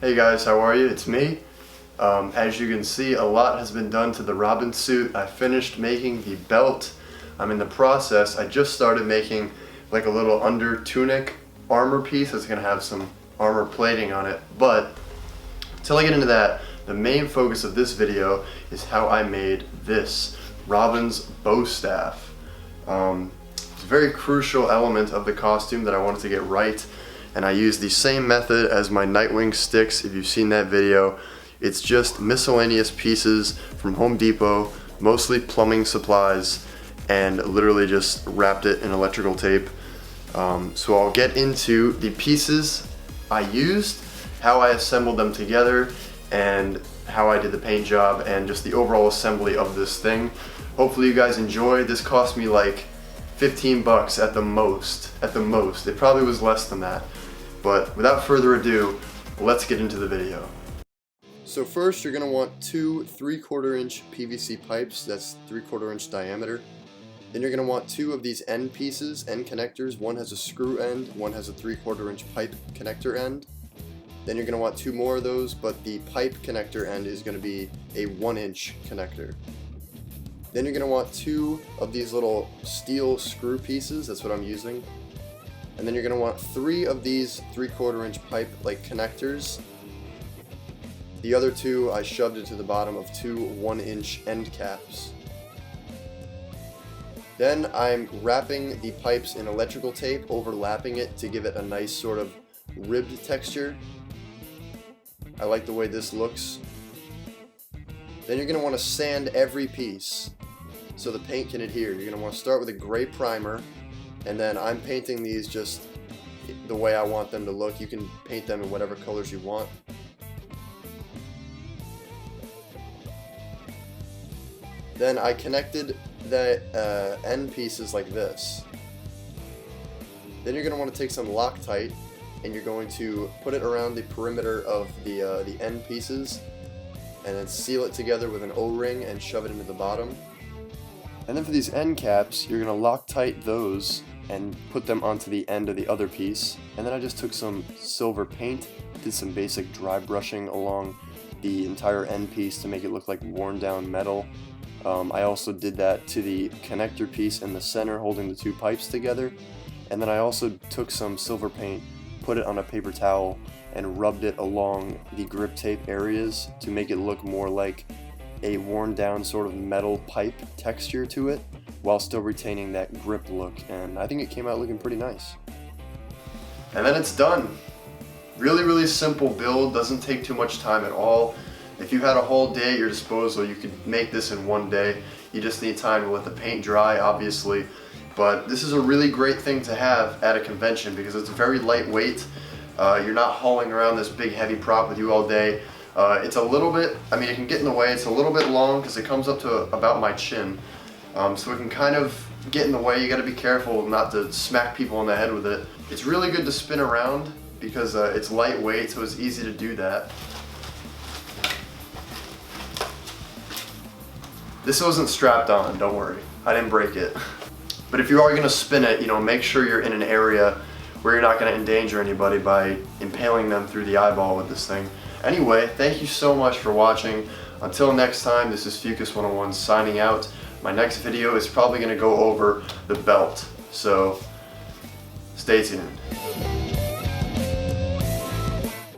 Hey guys, how are you? It's me. As you can see, a lot has been done to the Robin suit. I finished making the belt. I'm in the process. I just started making like a little under tunic armor piece that's gonna have some armor plating on it. But until I get into that, the main focus of this video is how I made this Robin's bow staff. It's a very crucial element of the costume that I wanted to get right. And I use the same method as my Nightwing sticks. If you've seen that video, it's just miscellaneous pieces from Home Depot, mostly plumbing supplies, and literally just wrapped it in electrical tape. So I'll get into the pieces I used, how I assembled them together, and how I did the paint job, and just the overall assembly of this thing. Hopefully you guys enjoy. This cost me like 15 bucks at the most. It probably was less than that. But without further ado, let's get into the video. So first you're gonna want two 3/4 inch PVC pipes, that's 3/4 inch diameter. Then you're gonna want two of these end pieces, end connectors. One has a screw end, one has a 3/4 inch pipe connector end. Then you're gonna want two more of those, but the pipe connector end is gonna be a 1-inch connector. Then you're gonna want two of these little steel screw pieces, that's what I'm using. And then you're gonna want three of these 3/4 inch pipe like connectors. The other two I shoved into the bottom of two 1-inch end caps. Then I'm wrapping the pipes in electrical tape, overlapping it to give it a nice sort of ribbed texture. I like the way this looks. Then you're gonna want to sand every piece so the paint can adhere. You're gonna want to start with a gray primer, and then I'm painting these just the way I want them to look. You can paint them in whatever colors you want. Then I connected the end pieces like this. Then you're going to want to take some Loctite and you're going to put it around the perimeter of the end pieces and then seal it together with an O-ring and shove it into the bottom. And then for these end caps, you're going to Loctite those and put them onto the end of the other piece. And then I just took some silver paint, did some basic dry brushing along the entire end piece to make it look like worn down metal. I also did that to the connector piece in the center holding the two pipes together. And then I also took some silver paint, put it on a paper towel, and rubbed it along the grip tape areas to make it look more like a worn down sort of metal pipe texture to it, while still retaining that grip look, and I think it came out looking pretty nice. And then it's done. Really simple build, doesn't take too much time at all. If you had a whole day at your disposal, you could make this in one day. You just need time to let the paint dry, obviously. But this is a really great thing to have at a convention because it's very lightweight. You're not hauling around this big heavy prop with you all day. It's a little bit, I mean, it can get in the way. It's a little bit long because it comes up to about my chin. So it can kind of get in the way. You got to be careful not to smack people in the head with it. It's really good to spin around because it's lightweight, so it's easy to do that. This wasn't strapped on, don't worry. I didn't break it. But if you are going to spin it, make sure you're in an area where you're not going to endanger anybody by impaling them through the eyeball with this thing. Anyway, thank you so much for watching. Until next time, this is Fucus 101 signing out. My next video is probably going to go over the belt, so stay tuned.